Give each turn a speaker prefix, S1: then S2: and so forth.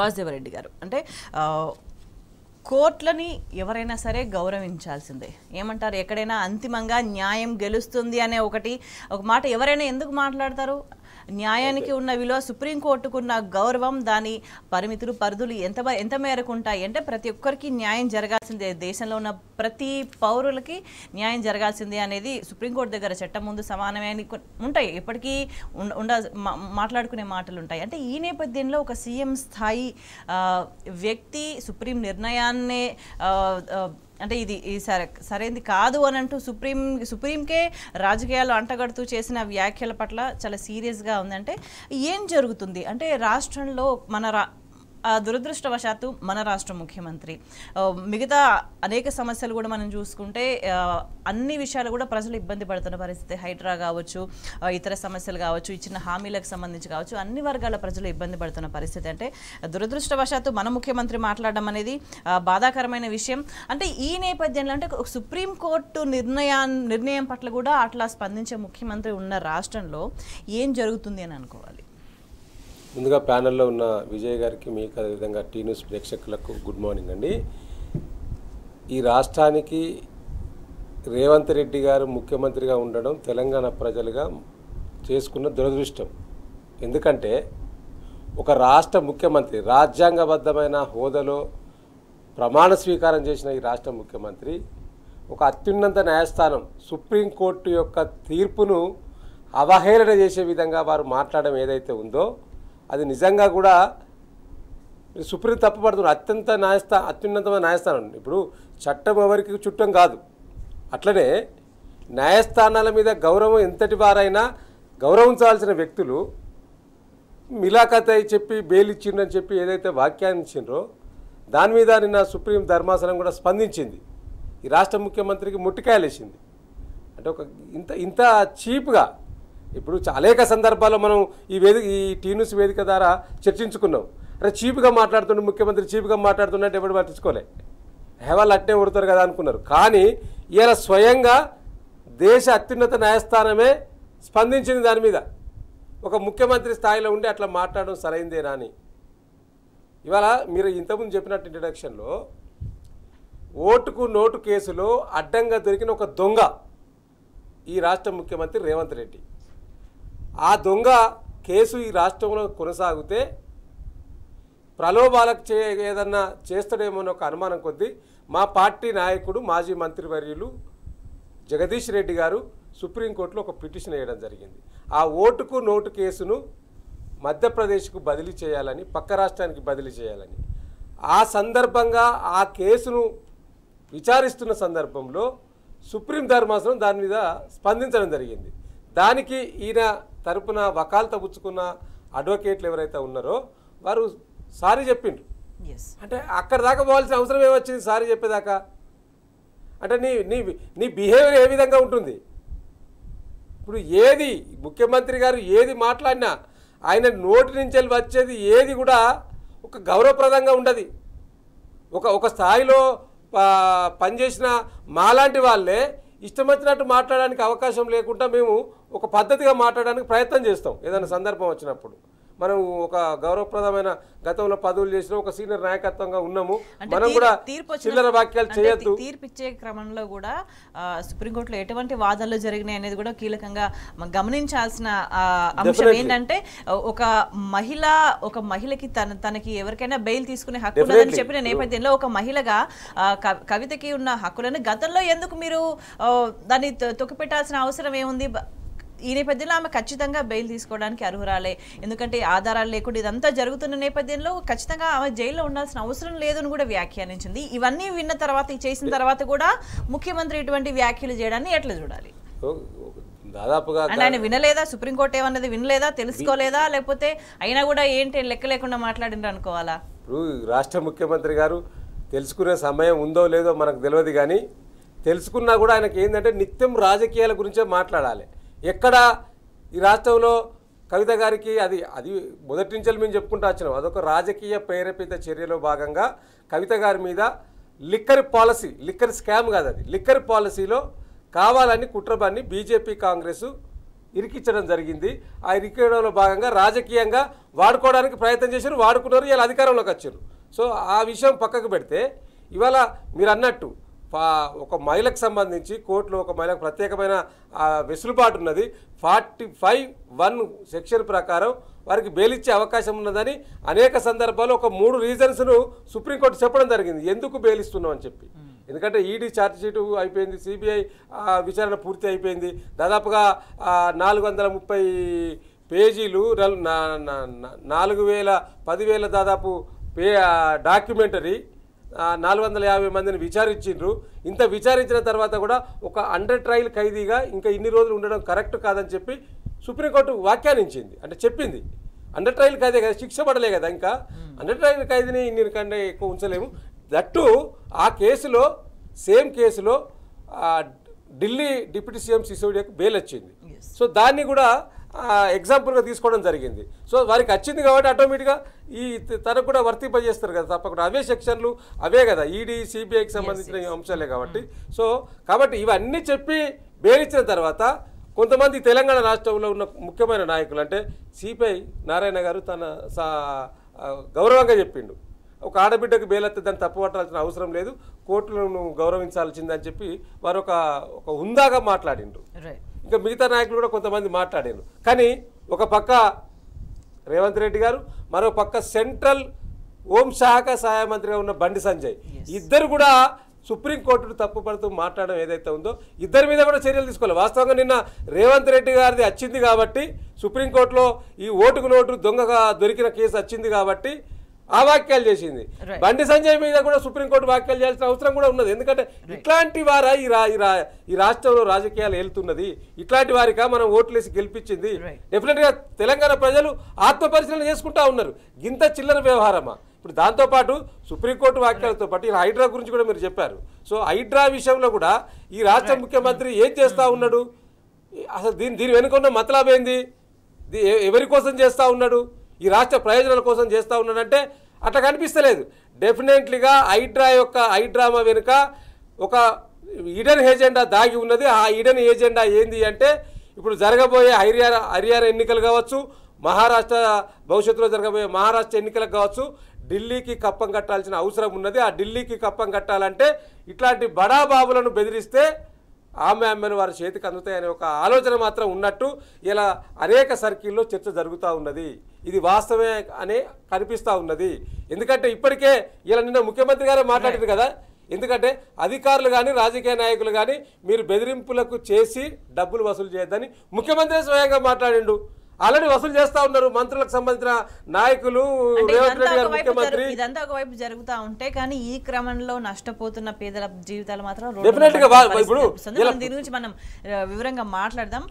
S1: వాసుదేవరెడ్డి గారు అంటే కోర్టులని ఎవరైనా సరే గౌరవించాల్సిందే. ఏమంటారు, ఎక్కడైనా అంతిమంగా న్యాయం గెలుస్తుంది అనే ఒక మాట ఎవరైనా ఎందుకు మాట్లాడతారు? న్యాయానికి ఉన్న విలువ, సుప్రీంకోర్టుకున్న గౌరవం, దాని పరిమితులు పరిధులు ఎంత మేరకు ఉంటాయి అంటే ప్రతి ఒక్కరికి న్యాయం జరగాల్సిందే, దేశంలో ఉన్న ప్రతి పౌరులకి న్యాయం జరగాల్సిందే అనేది సుప్రీంకోర్టు దగ్గర చట్టం ముందు సమానమే అని ఉంటాయి, ఎప్పటికీ మాట్లాడుకునే మాటలు ఉంటాయి. అంటే ఈ నేపథ్యంలో ఒక సీఎం స్థాయి వ్యక్తి సుప్రీం నిర్ణయాన్నే అంటే ఇది సరైనది కాదు అని అంటూ సుప్రీంకే రాజకీయాలు అంటగడుతూ చేసిన వ్యాఖ్యల పట్ల చాలా సీరియస్గా ఉందంటే ఏం జరుగుతుంది అంటే రాష్ట్రంలో దురదృష్టవశాత్తు మన రాష్ట్ర ముఖ్యమంత్రి మిగతా అనేక సమస్యలు కూడా మనం చూసుకుంటే అన్ని విషయాలు కూడా ప్రజలు ఇబ్బంది పడుతున్న పరిస్థితి, హైడ్రా కావచ్చు, ఇతర సమస్యలు కావచ్చు, ఇచ్చిన హామీలకు సంబంధించి కావచ్చు, అన్ని వర్గాల ప్రజలు ఇబ్బంది పడుతున్న పరిస్థితి. అంటే దురదృష్టవశాత్తు మన ముఖ్యమంత్రి మాట్లాడడం అనేది బాధాకరమైన విషయం. అంటే ఈ నేపథ్యంలో అంటే సుప్రీంకోర్టు నిర్ణయం పట్ల కూడా అట్లా స్పందించే ముఖ్యమంత్రి ఉన్న రాష్ట్రంలో ఏం జరుగుతుంది అని అనుకోవాలి?
S2: ముందుగా ప్యానెల్లో ఉన్న విజయ్ గారికి, మీకు అదేవిధంగా టీ న్యూస్ ప్రేక్షకులకు గుడ్ మార్నింగ్ అండి. ఈ రాష్ట్రానికి రేవంత్ రెడ్డి గారు ముఖ్యమంత్రిగా ఉండడం తెలంగాణ ప్రజలుగా చేసుకున్న దురదృష్టం. ఎందుకంటే ఒక రాష్ట్ర ముఖ్యమంత్రి రాజ్యాంగబద్ధమైన హోదాలో ప్రమాణ స్వీకారం చేసిన ఈ రాష్ట్ర ముఖ్యమంత్రి ఒక అత్యున్నత న్యాయస్థానం సుప్రీంకోర్టు యొక్క తీర్పును అవహేళన చేసే విధంగా వారు మాట్లాడడం ఏదైతే ఉందో అది నిజంగా కూడా సుప్రీం తప్పుపడుతున్నారు. అత్యున్నతమైన న్యాయస్థానం. ఇప్పుడు చట్టం ఎవరికి చుట్టం కాదు. అట్లనే న్యాయస్థానాల మీద గౌరవం ఎంతటి వారైనా గౌరవించాల్సిన వ్యక్తులు మిలాఖత్ అయి చెప్పి బెయిల్ ఇచ్చిండ్రని చెప్పి ఏదైతే వాక్యాన్ని ఇచ్చిండ్రో దాని మీద నిన్న సుప్రీం ధర్మాసనం కూడా స్పందించింది. ఈ రాష్ట్ర ముఖ్యమంత్రికి ముట్టికాయలేసింది. అంటే ఇంత చీప్గా ఇప్పుడు అనేక సందర్భాల్లో మనం ఈ టీ న్యూస్ వేదిక ద్వారా చర్చించుకున్నాం. అరే చీప్గా మాట్లాడుతుండే ముఖ్యమంత్రి, చీప్గా మాట్లాడుతున్నట్టు ఎవరు పట్టించుకోలే, వాళ్ళు అట్టే ఉడతారు కదా అనుకున్నారు. కానీ ఇలా స్వయంగా దేశ అత్యున్నత న్యాయస్థానమే స్పందించింది దాని మీద. ఒక ముఖ్యమంత్రి స్థాయిలో ఉండి అట్లా మాట్లాడడం సరైందేనా అని. ఇవాళ మీరు ఇంతకుముందు చెప్పినట్టు ఇంట్రడక్షన్లో ఓటుకు నోటు కేసులో అడ్డంగా దొరికిన ఒక దొంగ ఈ రాష్ట్ర ముఖ్యమంత్రి రేవంత్ రెడ్డి. ఆ దొంగ కేసు ఈ రాష్ట్రంలో కొనసాగితే ప్రలోభాలకు ఏదన్నా చేస్తాడేమో అని ఒక అనుమానం కొద్దీ మా పార్టీ నాయకుడు మాజీ మంత్రివర్యులు జగదీష్ రెడ్డి గారు సుప్రీంకోర్టులో ఒక పిటిషన్ వేయడం జరిగింది. ఆ ఓటుకు నోటు కేసును మధ్యప్రదేశ్కు బదిలీ చేయాలని, పక్క రాష్ట్రానికి బదిలీ చేయాలని. ఆ సందర్భంగా ఆ కేసును విచారిస్తున్న సందర్భంలో సుప్రీం ధర్మాసనం దాని మీద స్పందించడం జరిగింది. దానికి ఈయన తరపున వకాల్త పుచ్చుకున్న అడ్వకేట్లు ఎవరైతే ఉన్నారో వారు సారీ చెప్పిండ్రు. అంటే అక్కడ దాకా పోవాల్సిన అవసరం ఏమొచ్చింది సారీ చెప్పేదాకా? అంటే నీ బిహేవియర్ ఏ విధంగా ఉంటుంది? ఇప్పుడు ఏది ముఖ్యమంత్రి గారు ఏది మాట్లాడినా ఆయన నోటి నుంచి వచ్చేది ఏది కూడా ఒక గౌరవప్రదంగా ఉండదు. ఒక స్థాయిలో పనిచేసిన మాలాంటి వాళ్ళే ఇష్టం వచ్చినట్టు మాట్లాడడానికి అవకాశం లేకుండా మేము ఒక పద్ధతిగా మాట్లాడడానికి ప్రయత్నం చేస్తాం. ఏదైనా సందర్భం వచ్చినప్పుడు మనం ఒక గౌరవప్రదమైన గతంలో పదవులు చేసిన ఒక సీనియర్ నాయకత్వంగా ఉన్నాము. మనం కూడా చిల్లర వాక్యాలు చేయొద్దు.
S1: తీర్పిచ్చే క్రమంలో కూడా సుప్రీంకోర్టులో ఎటువంటి వాదనలు జరిగినాయి అనేది కూడా కీలకంగా గమనించాల్సిన అంశం ఏంటంటే ఒక మహిళకి తనకి ఎవరికైనా బెయిల్ తీసుకునే హక్కు ఉన్నదని చెప్పిన నేపథ్యంలో ఒక మహిళగా కవితకి ఉన్న హక్కులను గతంలో ఎందుకు మీరు దాన్ని తొక్కిపెట్టాల్సిన అవసరం ఏముంది? ఈ నేపథ్యంలో ఆమె ఖచ్చితంగా బెయిల్ తీసుకోవడానికి అర్హురాలే, ఎందుకంటే ఆధారాలు లేకుండా ఇదంతా జరుగుతున్న నేపథ్యంలో ఖచ్చితంగా ఆమె జైల్లో ఉండాల్సిన అవసరం లేదని కూడా వ్యాఖ్యానించింది. ఇవన్నీ విన్న తర్వాత, చేసిన తర్వాత కూడా ముఖ్యమంత్రి ఇటువంటి వ్యాఖ్యలు చేయడాన్ని ఎట్లా చూడాలి?
S2: దాదాపుగా
S1: ఆయన వినలేదా? సుప్రీంకోర్టు ఏమన్నది వినలేదా? తెలుసుకోలేదా? లేకపోతే అయినా కూడా ఏంటి లెక్క లేకుండా మాట్లాడిండ్రు అనుకోవాలా?
S2: ఇప్పుడు రాష్ట్ర ముఖ్యమంత్రి గారు తెలుసుకునే సమయం ఉందో లేదో మనకు తెలియదు, కానీ తెలుసుకున్నా కూడా ఆయనకి ఏంటంటే నిత్యం రాజకీయాల గురించే మాట్లాడాలి. ఎక్కడ ఈ రాష్ట్రంలో కవిత గారికి అది మొదటి నుంచి మేము చెప్పుకుంటూ వచ్చినాం, అదొక రాజకీయ ప్రేరేపిత చర్యలో భాగంగా కవిత గారి మీద లిక్కర్ స్కామ్ కాదు, అది లిక్కర్ పాలసీలో కావాలని కుట్రబాన్ని బీజేపీ కాంగ్రెస్ ఇరికించడం జరిగింది. ఆ ఇరికించడంలో భాగంగా రాజకీయంగా వాడుకోవడానికి ప్రయత్నం చేశారు, వాడుకున్నారు, ఇలా అధికారంలోకి వచ్చారు. సో ఆ విషయం పక్కకు పెడితే ఇవాళ మీరు అన్నట్టు ఒక మహిళకు సంబంధించి కోర్టులో ఒక మహిళకు ప్రత్యేకమైన వెసులుబాటు ఉన్నది. 45(1) సెక్షన్ ప్రకారం వారికి బెయిల్ ఇచ్చే అవకాశం ఉన్నదని అనేక సందర్భాల్లో ఒక 3 రీజన్స్ను సుప్రీంకోర్టు చెప్పడం జరిగింది ఎందుకు బెయిల్ ఇస్తున్నాం అని చెప్పి. ఎందుకంటే ఈడీ ఛార్జ్షీట్ అయిపోయింది, సిబిఐ విచారణ పూర్తి అయిపోయింది, దాదాపుగా 430 పేజీలు, 10,000 దాదాపు డాక్యుమెంటరీ, 450 మందిని విచారించిండ్రు. ఇంత విచారించిన తర్వాత కూడా ఒక అండర్ ట్రయల్ ఖైదీగా ఇంకా ఇన్ని రోజులు ఉండడం కరెక్ట్ కాదని చెప్పి సుప్రీంకోర్టు వ్యాఖ్యానించింది. అంటే చెప్పింది అండర్ ట్రయల్ ఖైదీ కదా, శిక్ష పడలే కదా, ఇంకా అండర్ ట్రయల్ ఖైదీని ఇన్ని కంటే ఎక్కువ ఉంచలేము. దట్టు ఆ కేసులో సేమ్ కేసులో ఢిల్లీ డిప్యూటీ సీఎం సిసోడియాకు బెయిల్ వచ్చింది. సో దాన్ని కూడా ఎగ్జాంపుల్గా తీసుకోవడం జరిగింది. సో వారికి వచ్చింది కాబట్టి ఆటోమేటిక్గా ఈ తనకు కూడా వర్తింపజేస్తారు కదా తప్పకుండా. అవే సెక్షన్లు అవే కదా, ఈడీ సిబిఐకి సంబంధించిన అంశాలే కాబట్టి. సో కాబట్టి ఇవన్నీ చెప్పి బెయిల్ ఇచ్చిన తర్వాత కొంతమంది తెలంగాణ రాష్ట్రంలో ఉన్న ముఖ్యమైన నాయకులు అంటే సిపిఐ నారాయణ గారు తన గౌరవంగా చెప్పిండు, ఒక ఆడబిడ్డకు బెయిల్ వస్తే దాన్ని తప్పు పట్టాల్సిన అవసరం లేదు, కోర్టులను గౌరవించాల్సిందని చెప్పి వారు ఒక హుందాగా మాట్లాడిండ్రు. ఇంకా మిగతా నాయకులు కూడా కొంతమంది మాట్లాడారు. కానీ ఒక పక్క రేవంత్ రెడ్డి గారు, మరో పక్క సెంట్రల్ హోంశాఖ సహాయ మంత్రిగా ఉన్న బండి సంజయ్, ఇద్దరు కూడా సుప్రీంకోర్టును తప్పుపడుతూ మాట్లాడడం ఏదైతే ఉందో ఇద్దరి మీద కూడా చర్యలు తీసుకోవాలి. వాస్తవంగా నిన్న రేవంత్ రెడ్డి గారిది వచ్చింది కాబట్టి సుప్రీంకోర్టులో ఈ ఓటుకు నోటు దొంగగా దొరికిన కేసు వచ్చింది కాబట్టి ఆ వాక్యాలు చేసింది. బండి సంజయ్ మీద కూడా సుప్రీంకోర్టు వాక్యాలు చేయాల్సిన అవసరం కూడా ఉన్నది. ఎందుకంటే ఇట్లాంటి వారా ఈ రాష్ట్రంలో రాజకీయాలు వెళ్తున్నది, ఇట్లాంటి వారికా మనం ఓట్లేసి గెలిపించింది. డెఫినెట్గా తెలంగాణ ప్రజలు ఆత్మపరిశీలన చేసుకుంటా ఉన్నారు. గింత చిల్లర వ్యవహారమా? ఇప్పుడు దాంతోపాటు సుప్రీంకోర్టు వాక్యాలతో పాటు ఇలా హైడ్రా గురించి కూడా మీరు చెప్పారు. సో హైడ్రా విషయంలో కూడా ఈ రాష్ట్ర ముఖ్యమంత్రి ఏం చేస్తూ ఉన్నాడు, అసలు దీని వెనుక ఉన్న మతలబ్ ఏంది, ఎవరి కోసం చేస్తూ ఉన్నాడు, ఈ రాష్ట్ర ప్రయోజనాల కోసం చేస్తూ ఉన్నాడంటే అట్లా కనిపిస్తలేదు. డెఫినెట్లీగా హైడ్రామా వెనుక ఈడెన్ ఏజెండా దాగి ఉన్నది. ఆ ఈడెన్ ఏజెండా ఏంది అంటే ఇప్పుడు జరగబోయే హర్యానా ఎన్నికలు కావచ్చు, మహారాష్ట్ర భవిష్యత్తులో జరగబోయే మహారాష్ట్ర ఎన్నికలకు కావచ్చు, ఢిల్లీకి కప్పం కట్టాల్సిన అవసరం ఉన్నది. ఆ ఢిల్లీకి కప్పం కట్టాలంటే ఇట్లాంటి బడాబాబులను బెదిరిస్తే ఆమెను వారి చేతికి అందుతాయనే ఒక ఆలోచన మాత్రం ఉన్నట్టు ఇలా అనేక సర్కిల్లో చర్చ జరుగుతూ ఉన్నది. ఇది వాస్తవమే అనే కనిపిస్తూ ఉన్నది. ఎందుకంటే ఇప్పటికే ఇలా నిన్న ముఖ్యమంత్రి గారే మాట్లాడారు కదా, ఎందుకంటే అధికారులు కానీ రాజకీయ నాయకులు కానీ మీరు బెదిరింపులకు చేసి డబ్బులు వసూలు చేయొద్దని ముఖ్యమంత్రి స్వయంగా మాట్లాడిండు. ఆల్రెడీ వసూలు చేస్తా ఉన్నారు మంత్రులకు సంబంధించిన నాయకులు, రేవంత్ రెడ్డి గారు ముఖ్యమంత్రి.
S1: ఇదంతా ఒకవైపు జరుగుతూ ఉంటే కానీ ఈ క్రమంలో నష్టపోతున్న పేదల జీవితాలు మాత్రం
S2: డెఫినెట్ గా ఇప్పుడు
S1: దీని గురించి మనం వివరంగా మాట్లాడదాం.